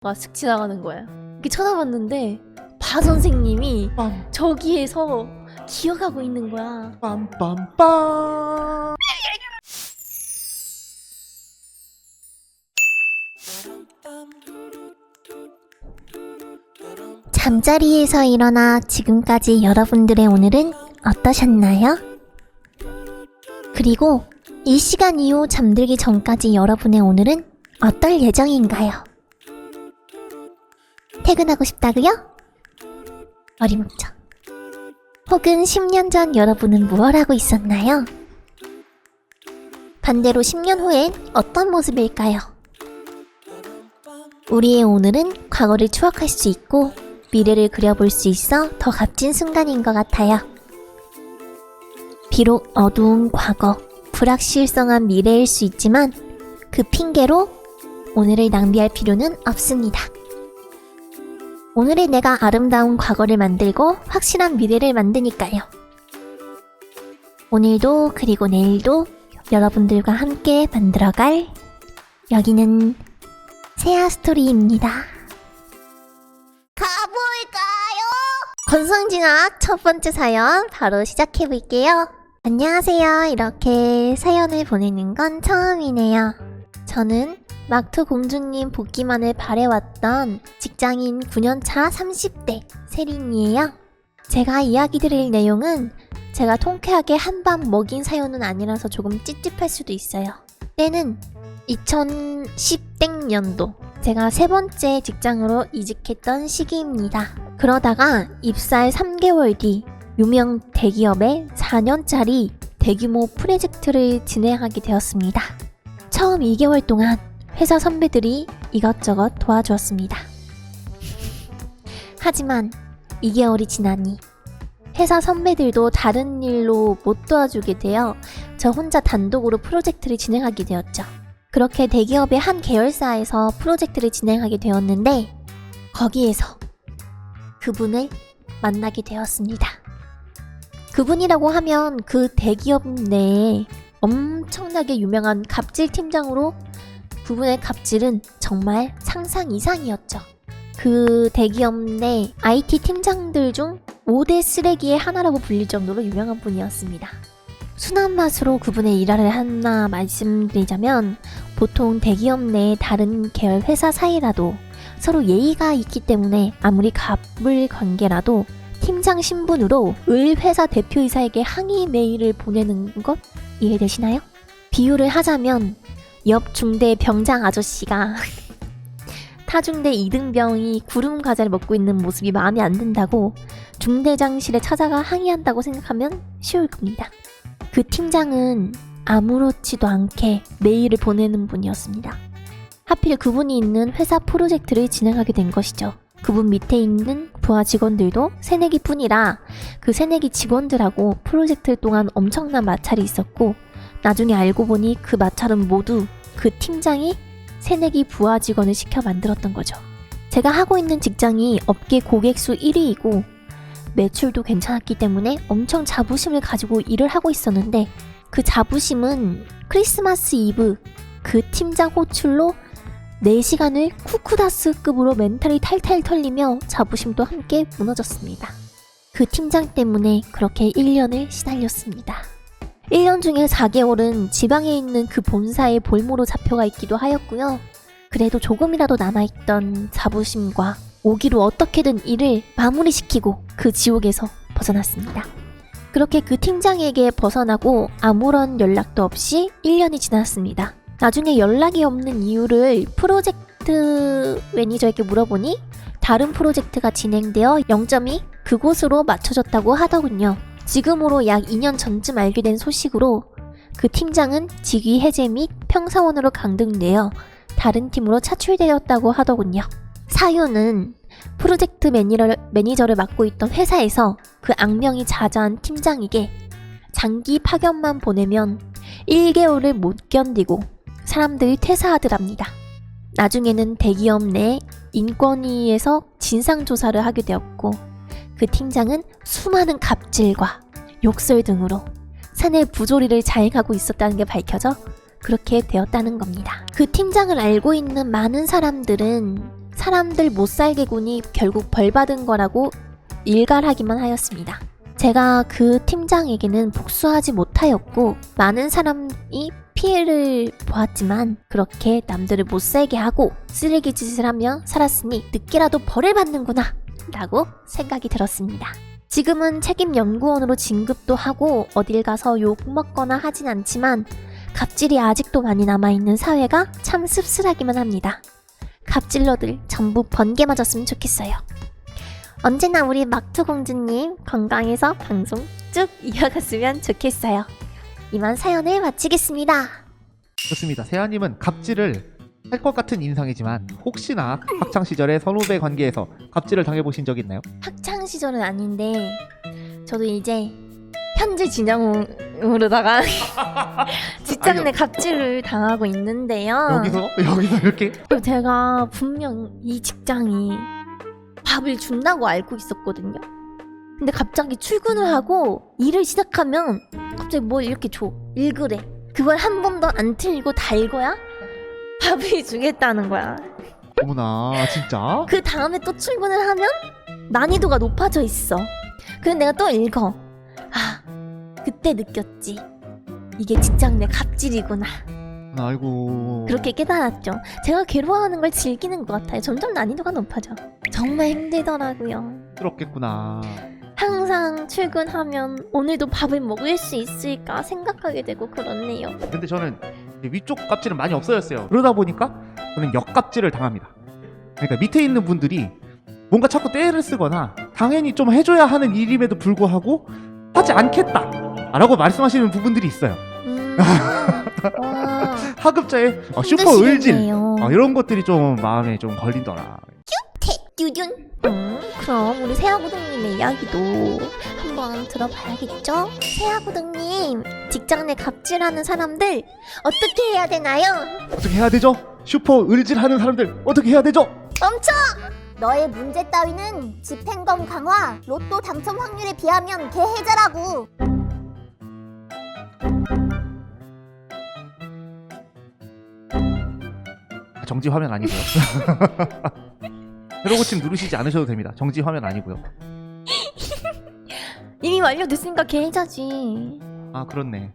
쓱 지나가는 거야. 이렇게 쳐다봤는데 바 선생님이 저기에서 기어가고 있는 거야. 빰빰빰. 잠자리에서 일어나 지금까지 여러분들의 오늘은 어떠셨나요? 그리고 이 시간 이후 잠들기 전까지 여러분의 오늘은 어떨 예정인가요? 퇴근하고 싶다고요? 어림없죠. 혹은 10년 전 여러분은 무얼 하고 있었나요? 반대로 10년 후엔 어떤 모습일까요? 우리의 오늘은 과거를 추억할 수 있고 미래를 그려볼 수 있어 더 값진 순간인 것 같아요. 비록 어두운 과거, 불확실성한 미래일 수 있지만 그 핑계로 오늘을 낭비할 필요는 없습니다. 오늘의 내가 아름다운 과거를 만들고 확실한 미래를 만드니까요. 오늘도 그리고 내일도 여러분들과 함께 만들어갈 여기는 세아 스토리입니다. 가볼까요? 권성진학 첫 번째 사연 바로 시작해볼게요. 안녕하세요. 이렇게 사연을 보내는 건 처음이네요. 저는 막투 공주님 복귀만을 바래왔던 직장인 9년차 30대 세린이에요. 제가 이야기 드릴 내용은 제가 통쾌하게 한밤 먹인 사연은 아니라서 조금 찝찝할 수도 있어요. 때는 2010년도 제가 세 번째 직장으로 이직했던 시기입니다. 그러다가 입사할 3개월 뒤 유명 대기업에 4년짜리 대규모 프로젝트를 진행하게 되었습니다. 처음 2개월 동안 회사 선배들이 이것저것 도와주었습니다. 하지만 2개월이 지나니 회사 선배들도 다른 일로 못 도와주게 되어 저 혼자 단독으로 프로젝트를 진행하게 되었죠. 그렇게 대기업의 한 계열사에서 프로젝트를 진행하게 되었는데 거기에서 그분을 만나게 되었습니다. 그분이라고 하면 그 대기업 내에 엄청나게 유명한 갑질 팀장으로 그분의 갑질은 정말 상상 이상이었죠. 그 대기업 내 IT 팀장들 중 5대 쓰레기의 하나라고 불릴 정도로 유명한 분이었습니다. 순한 맛으로 그분의 일화를 하나 말씀드리자면 보통 대기업 내 다른 계열 회사 사이라도 서로 예의가 있기 때문에 아무리 갑을 관계라도 팀장 신분으로 을 회사 대표이사에게 항의 메일을 보내는 것 이해되시나요? 비유를 하자면 옆 중대 병장 아저씨가 타중대 이등병이 구름 과자를 먹고 있는 모습이 마음에 안 든다고 중대장실에 찾아가 항의한다고 생각하면 쉬울 겁니다. 그 팀장은 아무렇지도 않게 메일을 보내는 분이었습니다. 하필 그분이 있는 회사 프로젝트를 진행하게 된 것이죠. 그분 밑에 있는 부하 직원들도 새내기 뿐이라 그 새내기 직원들하고 프로젝트 동안 엄청난 마찰이 있었고 나중에 알고 보니 그 마찰은 모두 그 팀장이 새내기 부하 직원을 시켜 만들었던 거죠. 제가 하고 있는 직장이 업계 고객수 1위이고 매출도 괜찮았기 때문에 엄청 자부심을 가지고 일을 하고 있었는데 그 자부심은 크리스마스 이브 그 팀장 호출로 4시간을 쿠쿠다스급으로 멘탈이 탈탈 털리며 자부심도 함께 무너졌습니다. 그 팀장 때문에 그렇게 1년을 시달렸습니다. 1년 중에 4개월은 지방에 있는 그 본사의 볼모로 잡혀가 있기도 하였고요. 그래도 조금이라도 남아있던 자부심과 오기로 어떻게든 일을 마무리시키고 그 지옥에서 벗어났습니다. 그렇게 그 팀장에게 벗어나고 아무런 연락도 없이 1년이 지났습니다. 나중에 연락이 없는 이유를 프로젝트 매니저에게 물어보니 다른 프로젝트가 진행되어 0점이 그곳으로 맞춰졌다고 하더군요. 지금으로 약 2년 전쯤 알게 된 소식으로 그 팀장은 직위 해제 및 평사원으로 강등되어 다른 팀으로 차출되었다고 하더군요. 사유는 프로젝트 매니저를 맡고 있던 회사에서 그 악명이 자자한 팀장에게 장기 파견만 보내면 1개월을 못 견디고 사람들이 퇴사하더랍니다. 나중에는 대기업 내 인권위에서 진상조사를 하게 되었고 그 팀장은 수많은 갑질과 욕설 등으로 사내 부조리를 자행하고 있었다는 게 밝혀져 그렇게 되었다는 겁니다. 그 팀장을 알고 있는 많은 사람들은 사람들 못살게 군이 결국 벌받은 거라고 일갈하기만 하였습니다. 제가 그 팀장에게는 복수하지 못하였고 많은 사람이 피해를 보았지만 그렇게 남들을 못살게 하고 쓰레기 짓을 하며 살았으니 늦게라도 벌을 받는구나 라고 생각이 들었습니다. 지금은 책임연구원으로 진급도 하고 어딜 가서 욕먹거나 하진 않지만 갑질이 아직도 많이 남아있는 사회가 참 씁쓸하기만 합니다. 갑질러들 전부 번개 맞았으면 좋겠어요. 언제나 우리 막투공주님 건강해서 방송 쭉 이어갔으면 좋겠어요. 이만 사연을 마치겠습니다. 좋습니다. 세아님은 갑질을 할 것 같은 인상이지만 혹시나 학창시절에 선후배 관계에서 갑질을 당해보신 적 있나요? 학창 시절은 아닌데 저도 이제 현재 진영으로다가 직장 내 갑질을 당하고 있는데요. 여기서 이렇게? 그리고 제가 분명 이 직장이 밥을 준다고 알고 있었거든요. 근데 갑자기 출근을 하고 일을 시작하면 갑자기 뭘 이렇게 줘. 읽으래. 그걸 한 번도 안 틀리고 다 읽어야 밥을 주겠다는 거야. 어머나 진짜? 그 다음에 또 출근을 하면 난이도가 높아져 있어. 그래서 내가 또 읽어. 아, 그때 느꼈지. 이게 직장 내 갑질이구나. 아이고. 그렇게 깨달았죠. 제가 괴로워하는 걸 즐기는 것 같아요. 점점 난이도가 높아져. 정말 힘들더라고요. 그렇겠구나. 항상 출근하면 오늘도 밥을 먹을 수 있을까 생각하게 되고 그렇네요. 근데 저는 위쪽 갑질은 많이 없어졌어요. 그러다 보니까 저는 역갑질을 당합니다. 그러니까 밑에 있는 분들이 뭔가 자꾸 떼를 쓰거나 당연히 좀 해줘야 하는 일임에도 불구하고 하지 않겠다 라고 말씀하시는 부분들이 있어요. 와, 하급자의 슈퍼 을질 힘드시겠네요. 이런 것들이 좀 마음에 좀 걸리더라. 유준. 그럼 우리 세아구동님의 이야기도 한번 들어봐야겠죠? 세아구동님, 직장 내 갑질하는 사람들 어떻게 해야 되나요? 어떻게 해야 되죠? 슈퍼 을질하는 사람들 어떻게 해야 되죠? 멈춰! 너의 문제 따위는 집행검 강화, 로또 당첨 확률에 비하면 개해자라고. 정지 화면 아니고요. 새로 고침 누르시지 않으셔도 됩니다. 정지 화면 아니고요. 이미 완료됐으니까 개해자지. 아 그렇네.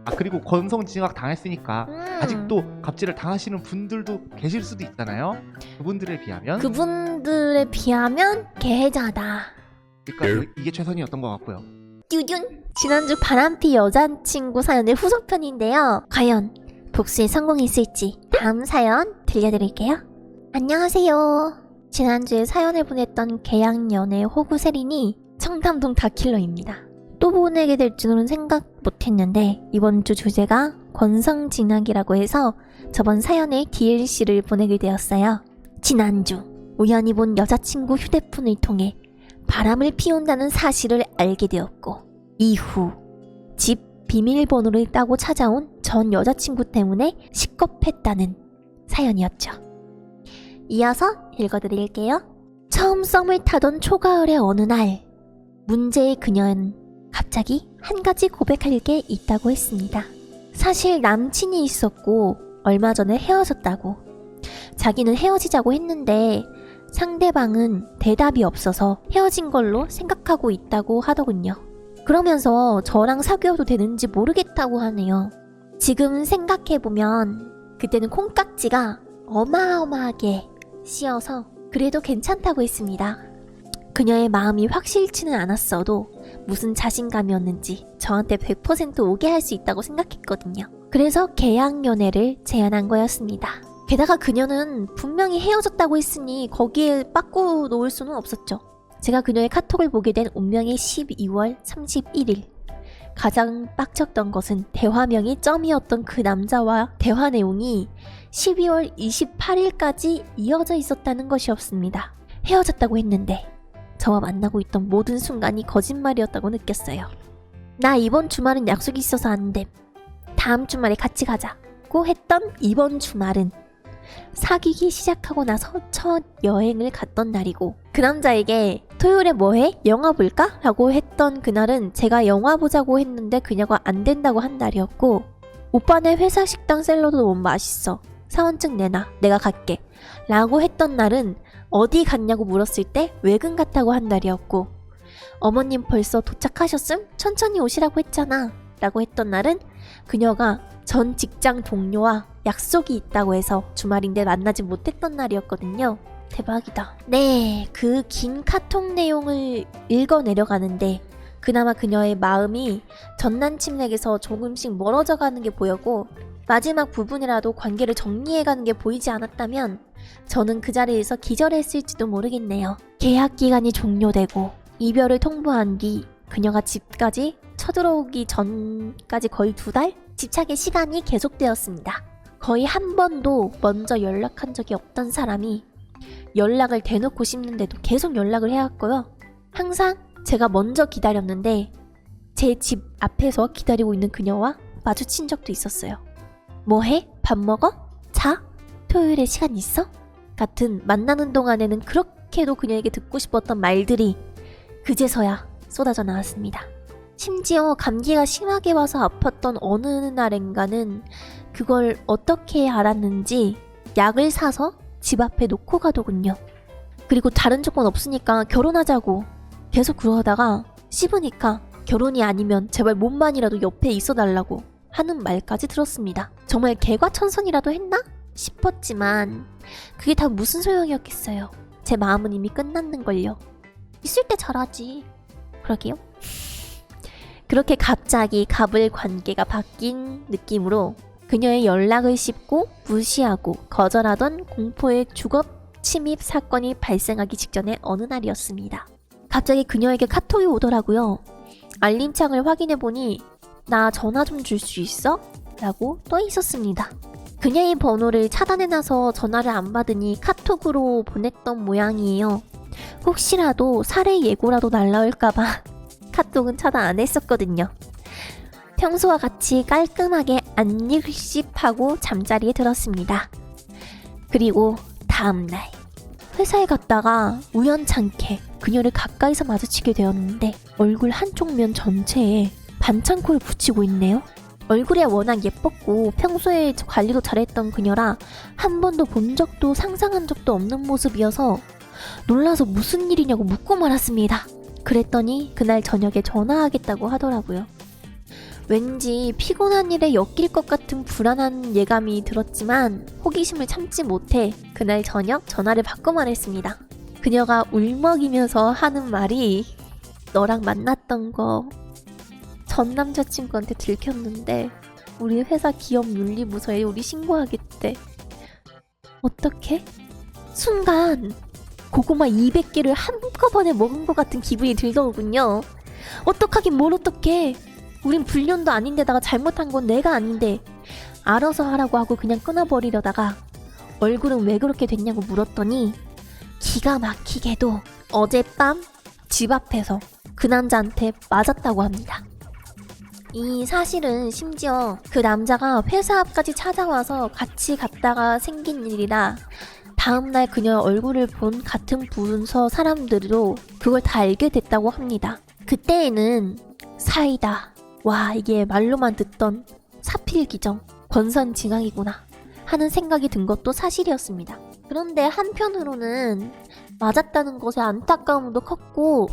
아 그리고 권성징악 당했으니까 아직도 갑질을 당하시는 분들도 계실 수도 있잖아요. 그분들에 비하면 그분들에 비하면 개해자다. 그러니까 이게 최선이었던 것 같고요. 유준. 지난주 바람피 여자친구 사연의 후속편인데요. 과연 복수에 성공했을지 다음 사연 들려드릴게요. 안녕하세요. 지난주에 사연을 보냈던 계양연의 호구세린이 청담동 다킬러입니다. 또 보내게 될 줄은 생각 못했는데 이번 주 주제가 권성징악이라고 해서 저번 사연에 DLC를 보내게 되었어요. 지난주 우연히 본 여자친구 휴대폰을 통해 바람을 피운다는 사실을 알게 되었고 이후 집 비밀번호를 따고 찾아온 전 여자친구 때문에 식겁했다는 사연이었죠. 이어서 읽어드릴게요. 처음 썸을 타던 초가을의 어느 날 문제의 그녀는 갑자기 한 가지 고백할 게 있다고 했습니다. 사실 남친이 있었고 얼마 전에 헤어졌다고. 자기는 헤어지자고 했는데 상대방은 대답이 없어서 헤어진 걸로 생각하고 있다고 하더군요. 그러면서 저랑 사귀어도 되는지 모르겠다고 하네요. 지금 생각해보면 그때는 콩깍지가 어마어마하게 씌어서 그래도 괜찮다고 했습니다. 그녀의 마음이 확실치는 않았어도 무슨 자신감이었는지 저한테 100% 오게 할 수 있다고 생각했거든요. 그래서 계약연애를 제안한 거였습니다. 게다가 그녀는 분명히 헤어졌다고 했으니 거기에 빠꾸 놓을 수는 없었죠. 제가 그녀의 카톡을 보게 된 운명의 12월 31일. 가장 빡쳤던 것은 대화명이 점이었던 그 남자와 대화 내용이 12월 28일까지 이어져 있었다는 것이었습니다. 헤어졌다고 했는데 저와 만나고 있던 모든 순간이 거짓말이었다고 느꼈어요. 나 이번 주말은 약속이 있어서 안 됨. 다음 주말에 같이 가자고 했던 이번 주말은 사귀기 시작하고 나서 첫 여행을 갔던 날이고 그 남자에게 토요일에 뭐해? 영화 볼까? 라고 했던 그날은 제가 영화 보자고 했는데 그녀가 안 된다고 한 날이었고 오빠네 회사 식당 샐러드 너무 맛있어. 사원증 내놔. 내가 갈게. 라고 했던 날은 어디 갔냐고 물었을 때 외근 갔다고 한 날이었고, 어머님 벌써 도착하셨음? 천천히 오시라고 했잖아 라고 했던 날은 그녀가 전 직장 동료와 약속이 있다고 해서 주말인데 만나지 못했던 날이었거든요. 대박이다. 네, 그 긴 카톡 내용을 읽어 내려가는데 그나마 그녀의 마음이 전 남친에게서 조금씩 멀어져 가는 게 보였고, 마지막 부분이라도 관계를 정리해가는 게 보이지 않았다면 저는 그 자리에서 기절했을지도 모르겠네요. 계약 기간이 종료되고 이별을 통보한 뒤 그녀가 집까지 쳐들어오기 전까지 거의 2달? 집착의 시간이 계속되었습니다. 거의 한 번도 먼저 연락한 적이 없던 사람이 연락을 대놓고 씹는데도 계속 연락을 해왔고요. 항상 제가 먼저 기다렸는데 제 집 앞에서 기다리고 있는 그녀와 마주친 적도 있었어요. 뭐 해? 밥 먹어? 자? 토요일에 시간 있어? 같은 만나는 동안에는 그렇게도 그녀에게 듣고 싶었던 말들이 그제서야 쏟아져 나왔습니다. 심지어 감기가 심하게 와서 아팠던 어느 날엔가는 그걸 어떻게 알았는지 약을 사서 집 앞에 놓고 가더군요. 그리고 다른 조건 없으니까 결혼하자고 계속 그러다가 씹으니까 결혼이 아니면 제발 몸만이라도 옆에 있어달라고 하는 말까지 들었습니다. 정말 개과천선이라도 했나? 싶었지만 그게 다 무슨 소용이었겠어요. 제 마음은 이미 끝났는걸요. 있을 때 잘하지. 그러게요. 그렇게 갑자기 갑을 관계가 바뀐 느낌으로 그녀의 연락을 씹고 무시하고 거절하던 공포의 주거 침입 사건이 발생하기 직전의 어느 날이었습니다. 갑자기 그녀에게 카톡이 오더라고요. 알림창을 확인해보니 나 전화 좀 줄 수 있어? 라고 떠 있었습니다. 그녀의 번호를 차단해놔서 전화를 안 받으니 카톡으로 보냈던 모양이에요. 혹시라도 살해 예고라도 날라올까봐 카톡은 차단 안 했었거든요. 평소와 같이 깔끔하게 안일십하고 잠자리에 들었습니다. 그리고 다음날 회사에 갔다가 우연찮게 그녀를 가까이서 마주치게 되었는데 얼굴 한쪽 면 전체에 반창고를 붙이고 있네요. 얼굴이 워낙 예뻤고 평소에 관리도 잘했던 그녀라 한 번도 본 적도 상상한 적도 없는 모습이어서 놀라서 무슨 일이냐고 묻고 말았습니다. 그랬더니 그날 저녁에 전화하겠다고 하더라고요. 왠지 피곤한 일에 엮일 것 같은 불안한 예감이 들었지만 호기심을 참지 못해 그날 저녁 전화를 받고 말했습니다. 그녀가 울먹이면서 하는 말이 너랑 만났던 거 전 남자친구한테 들켰는데 우리 회사 기업 윤리부서에 우리 신고하겠대. 어떻게? 순간 고구마 200개를 한꺼번에 먹은 것 같은 기분이 들더군요. 어떡하긴 뭘 어떡해. 우린 불륜도 아닌데다가 잘못한 건 내가 아닌데 알아서 하라고 하고 그냥 끊어버리려다가 얼굴은 왜 그렇게 됐냐고 물었더니 기가 막히게도 어젯밤 집 앞에서 그 남자한테 맞았다고 합니다. 이 사실은 심지어 그 남자가 회사 앞까지 찾아와서 같이 갔다가 생긴 일이라 다음날 그녀의 얼굴을 본 같은 부서 사람들도 그걸 다 알게 됐다고 합니다. 그때에는 사이다. 와, 이게 말로만 듣던 사필기정, 권선징악이구나 하는 생각이 든 것도 사실이었습니다. 그런데 한편으로는 맞았다는 것에 안타까움도 컸고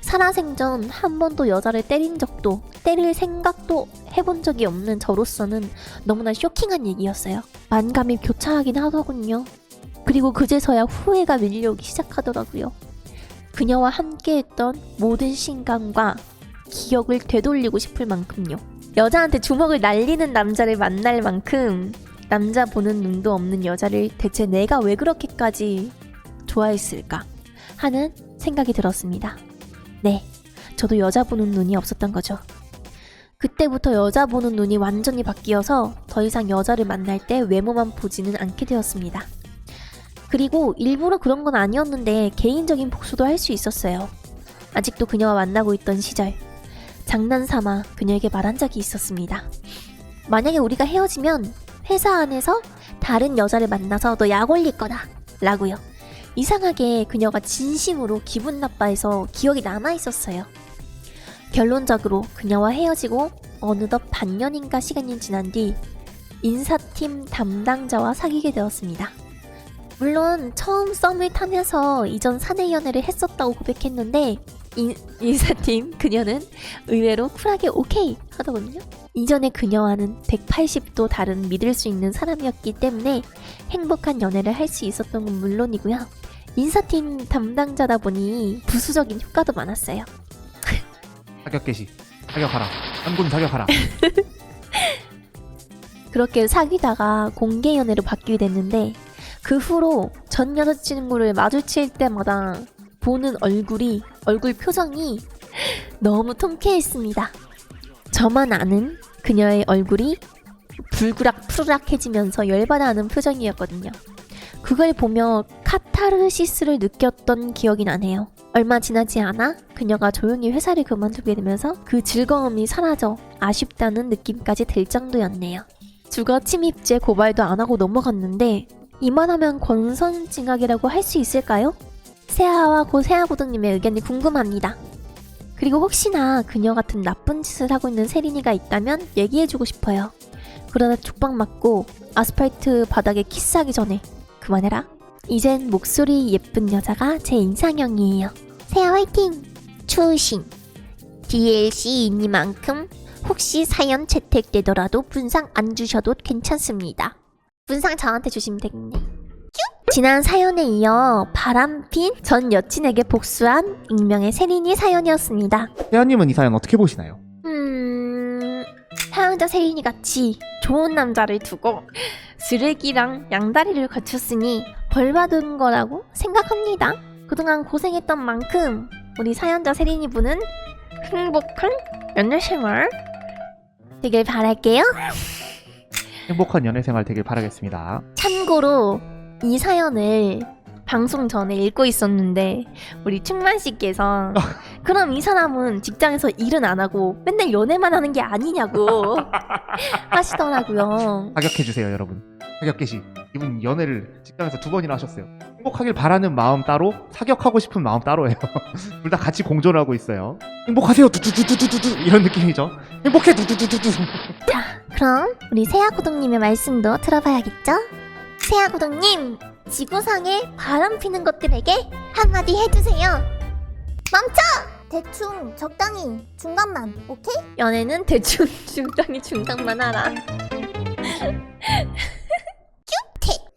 살아생전 한 번도 여자를 때린 적도 때릴 생각도 해본 적이 없는 저로서는 너무나 쇼킹한 얘기였어요. 만감이 교차하긴 하더군요. 그리고 그제서야 후회가 밀려오기 시작하더라고요. 그녀와 함께했던 모든 신감과 기억을 되돌리고 싶을 만큼요. 여자한테 주먹을 날리는 남자를 만날 만큼 남자 보는 눈도 없는 여자를 대체 내가 왜 그렇게까지 좋아했을까 하는 생각이 들었습니다. 네, 저도 여자 보는 눈이 없었던 거죠. 그때부터 여자 보는 눈이 완전히 바뀌어서 더 이상 여자를 만날 때 외모만 보지는 않게 되었습니다. 그리고 일부러 그런 건 아니었는데 개인적인 복수도 할 수 있었어요. 아직도 그녀와 만나고 있던 시절 장난삼아 그녀에게 말한 적이 있었습니다. 만약에 우리가 헤어지면 회사 안에서 다른 여자를 만나서 너 약 올릴 거다 라고요. 이상하게 그녀가 진심으로 기분 나빠해서 기억이 남아있었어요. 결론적으로 그녀와 헤어지고 어느덧 반년인가 시간이 지난 뒤 인사팀 담당자와 사귀게 되었습니다. 물론 처음 썸을 타면서 이전 사내 연애를 했었다고 고백했는데 인사팀 그녀는 의외로 쿨하게 오케이 하더군요. 이전의 그녀와는 180도 다른 믿을 수 있는 사람이었기 때문에 행복한 연애를 할 수 있었던 건 물론이고요. 인사팀 담당자다 보니 부수적인 효과도 많았어요. 사격 개시. 사격하라. 한군 사격하라. 그렇게 사귀다가 공개 연애로 바뀌게 됐는데 그 후로 전 여자친구를 마주칠 때마다 보는 얼굴 표정이 너무 통쾌했습니다. 저만 아는 그녀의 얼굴이 불그락 푸르락해지면서 열받아하는 표정이었거든요. 그걸 보며 카타르시스를 느꼈던 기억이 나네요. 얼마 지나지 않아 그녀가 조용히 회사를 그만두게 되면서 그 즐거움이 사라져 아쉽다는 느낌까지 들 정도였네요. 주거 침입죄 고발도 안 하고 넘어갔는데 이만하면 권선징악이라고 할 수 있을까요? 세아와 고세아고등님의 의견이 궁금합니다. 그리고 혹시나 그녀 같은 나쁜 짓을 하고 있는 세린이가 있다면 얘기해주고 싶어요. 그러다 죽박 맞고 아스팔트 바닥에 키스하기 전에 그만해라. 이젠 목소리 예쁜 여자가 제 이상형이에요. 세아 화이팅! 추우신 DLC이니만큼 혹시 사연 채택되더라도 분상 안 주셔도 괜찮습니다. 분상 저한테 주시면 되겠네. 지난 사연에 이어 바람핀 전 여친에게 복수한 익명의 세린이 사연이었습니다. 세아님은 이 사연 어떻게 보시나요? 사연자 세린이 같이 좋은 남자를 두고 쓰레기랑 양다리를 거쳤으니 벌받은 거라고 생각합니다. 그동안 고생했던 만큼 우리 사연자 세린이 분은 행복한 연애 생활 되길 바랄게요. 행복한 연애 생활 되길 바라겠습니다. 참고로 이 사연을 방송 전에 읽고 있었는데 우리 충만 씨께서 그럼 이 사람은 직장에서 일은 안 하고 맨날 연애만 하는 게 아니냐고 하시더라고요. 사격해주세요, 여러분. 사격 개시. 이분 연애를 직장에서 2번이나 하셨어요. 행복하길 바라는 마음 따로, 사격하고 싶은 마음 따로예요. 둘 다 같이 공존하고 있어요. 행복하세요, 두두두두두두 이런 느낌이죠. 행복해, 두두두두두. 자, 그럼 우리 세아구동님의 말씀도 들어봐야겠죠? 세아구동님, 지구상에 바람 피는 것들에게 한마디 해주세요. 대충 적당히 중간만. 오케이? 연애는 대충 중간이 중간만 하라.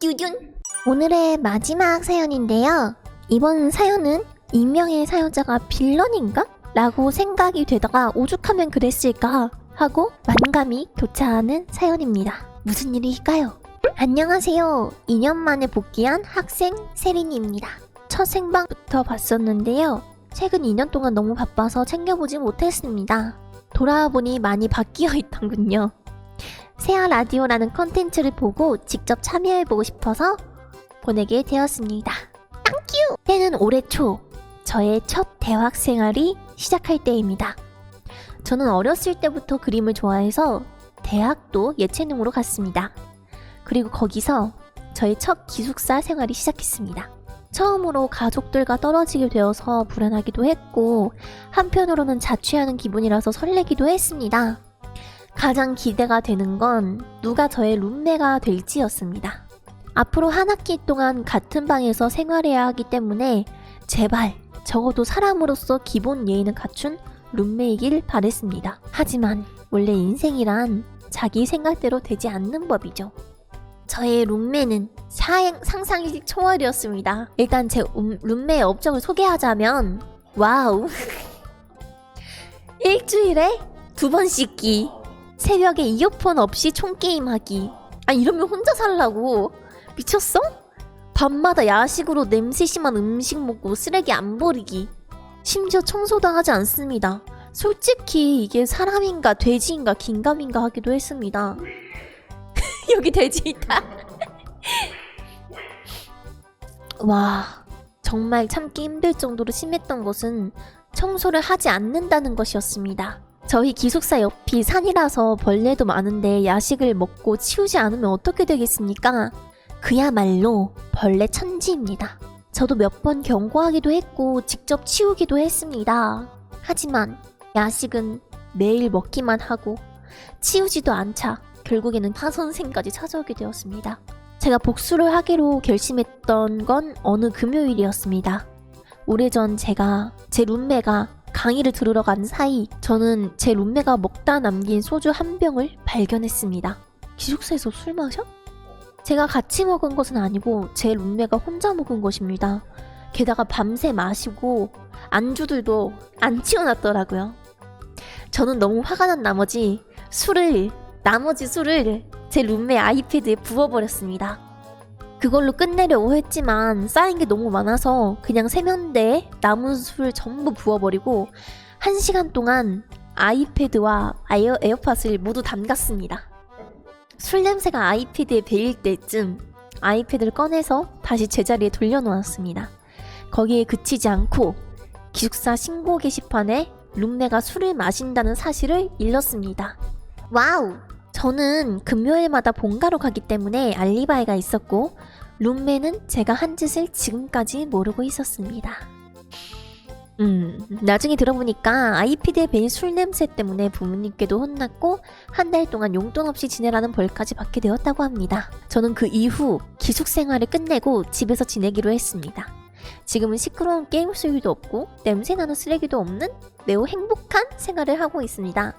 듀둔. 오늘의 마지막 사연인데요. 이번 사연은 익명의 사연자가 빌런인가? 라고 생각이 되다가 오죽하면 그랬을까 하고 만감이 교차하는 사연입니다. 무슨 일일까요? 안녕하세요. 2년 만에 복귀한 학생 세린이입니다. 첫 생방부터 봤었는데요. 최근 2년 동안 너무 바빠서 챙겨보지 못했습니다. 돌아보니 많이 바뀌어 있더군요. 세아 라디오라는 컨텐츠를 보고 직접 참여해보고 싶어서 보내게 되었습니다. 땡큐! 때는 올해 초 저의 첫 대학 생활이 시작할 때입니다. 저는 어렸을 때부터 그림을 좋아해서 대학도 예체능으로 갔습니다. 그리고 거기서 저의 첫 기숙사 생활이 시작했습니다. 처음으로 가족들과 떨어지게 되어서 불안하기도 했고 한편으로는 자취하는 기분이라서 설레기도 했습니다. 가장 기대가 되는 건 누가 저의 룸메가 될지였습니다. 앞으로 한 학기 동안 같은 방에서 생활해야 하기 때문에 제발 적어도 사람으로서 기본 예의는 갖춘 룸메이길 바랬습니다. 하지만 원래 인생이란 자기 생각대로 되지 않는 법이죠. 저의 룸메는 상상이 초월이었습니다. 일단 제 룸메의 업적을 소개하자면 와우 일주일에 2번 씻기, 새벽에 이어폰 없이 총게임하기. 아 이러면 혼자 살라고 미쳤어? 밤마다 야식으로 냄새 심한 음식 먹고 쓰레기 안 버리기. 심지어 청소도 하지 않습니다. 솔직히 이게 사람인가 돼지인가 긴가민가 하기도 했습니다. 여기 돼지 있다. 와, 정말 참기 힘들 정도로 심했던 것은 청소를 하지 않는다는 것이었습니다. 저희 기숙사 옆이 산이라서 벌레도 많은데 야식을 먹고 치우지 않으면 어떻게 되겠습니까? 그야말로 벌레 천지입니다. 저도 몇 번 경고하기도 했고 직접 치우기도 했습니다. 하지만 야식은 매일 먹기만 하고 치우지도 않자 결국에는 하 선생까지 찾아오게 되었습니다. 제가 복수를 하기로 결심했던 건 어느 금요일이었습니다. 오래전 제 룸메가 강의를 들으러 간 사이 저는 제 룸메가 먹다 남긴 소주 한 병을 발견했습니다. 기숙사에서 술 마셔? 제가 같이 먹은 것은 아니고 제 룸메가 혼자 먹은 것입니다. 게다가 밤새 마시고 안주들도 안 치워놨더라고요. 저는 너무 화가 난 나머지 나머지 술을 제 룸메 아이패드에 부어버렸습니다. 그걸로 끝내려고 했지만 쌓인 게 너무 많아서 그냥 세면대에 남은 술 전부 부어버리고 1시간 동안 아이패드와 에어팟을 모두 담갔습니다. 술 냄새가 아이패드에 배일 때쯤 아이패드를 꺼내서 다시 제자리에 돌려놓았습니다. 거기에 그치지 않고 기숙사 신고 게시판에 룸메가 술을 마신다는 사실을 일렀습니다. 와우! 저는 금요일마다 본가로 가기 때문에 알리바이가 있었고 룸메는 제가 한 짓을 지금까지 모르고 있었습니다. 나중에 들어보니까 아이패드에 배인 술 냄새 때문에 부모님께도 혼났고 한 달 동안 용돈 없이 지내라는 벌까지 받게 되었다고 합니다. 저는 그 이후 기숙생활을 끝내고 집에서 지내기로 했습니다. 지금은 시끄러운 게임 소리도 없고 냄새나는 쓰레기도 없는 매우 행복한 생활을 하고 있습니다.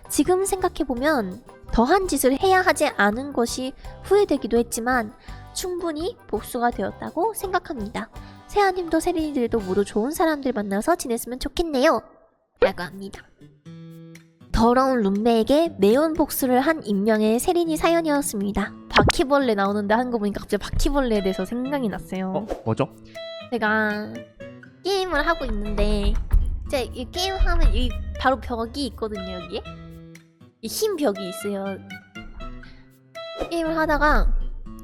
지금 생각해보면 더한 짓을 해야 하지 않은 것이 후회되기도 했지만 충분히 복수가 되었다고 생각합니다. 세아님도 세린이들도 모두 좋은 사람들 만나서 지냈으면 좋겠네요 라고 합니다. 더러운 룸메에게 매운 복수를 한 익명의 세린이 사연이었습니다. 바퀴벌레 나오는데 하는 거 보니까 갑자기 바퀴벌레에 대해서 생각이 났어요. 뭐죠? 제가 게임을 하고 있는데 이제 이 게임하면 여기 바로 벽이 있거든요. 여기에 이 흰 벽이 있어요. 게임을 하다가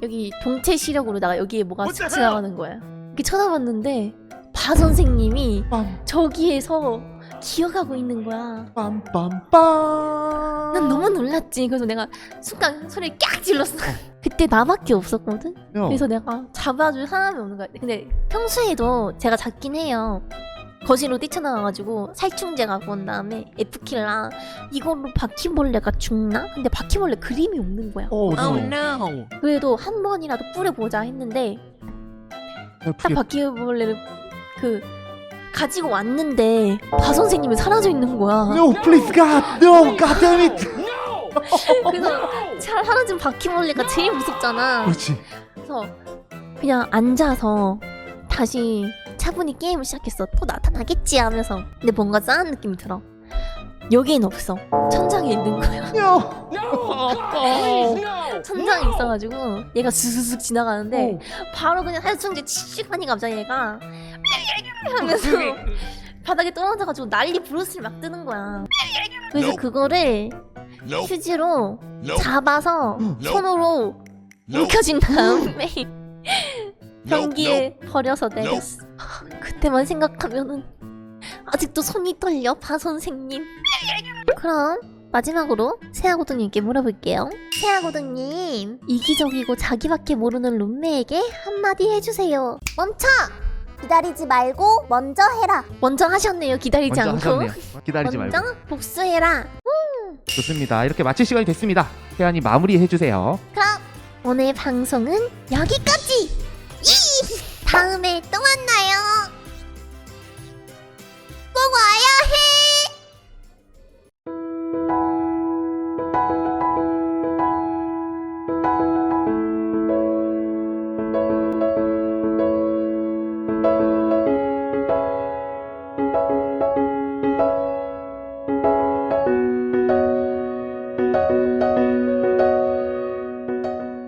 여기 동체 시력으로다가 여기에 뭐가 슥 지나가는 거야. 이렇게 쳐다봤는데 바 선생님이 저기에서 기어가고 있는 거야. 빰빰빰. 난 너무 놀랐지. 그래서 내가 순간 소리를 깍 질렀어. 그때 나밖에 없었거든. 그래서 내가 잡아줄 사람이 없는 거야. 근데 평소에도 제가 잡긴 해요. 거실로 뛰쳐나와가지고 살충제 갖고 온 다음에 F킬랑 이걸로 바퀴벌레가 죽나? 근데 바퀴벌레 그림이 없는 거야. no. 그래도 한 번이라도 뿌려보자 했는데 딱 바퀴벌레를 가지고 왔는데 바 선생님이 사라져 있는 거야. No, please God, no, God damn it. 그래서 사라진 바퀴벌레가 제일 무섭잖아. 그렇지. 그래서 그냥 앉아서 다시 차분히 게임을 시작했어. 또 나타나겠지 하면서. 근데 뭔가 짠한 느낌이 들어. 여기엔 없어. 천장에 있는 거야. No. 천장에 있어가지고 얘가 스스슥 지나가는데 바로 그냥 살충제 치익 하니 갑자기 얘가 하면서 바닥에 떨어져가지고 난리 브루스를 막 뜨는 거야. 그래서 그거를 휴지로 잡아서 손으로 움켜쥔 다음에 변기에 버려서 내렸어. 그때만 생각하면은 아직도 손이 떨려, 바 선생님. 그럼 마지막으로 세아고등님께 물어볼게요. 세아고등님, 이기적이고 자기밖에 모르는 룸메에게 한마디 해주세요. 멈춰! 기다리지 말고 먼저 해라. 먼저 하셨네요. 기다리지 먼저 않고. 하셨네요. 기다리지 먼저 말고. 복수해라. 좋습니다. 이렇게 마칠 시간이 됐습니다. 태연이 마무리해 주세요. 오늘 방송은 여기까지. 다음에 또 만나요.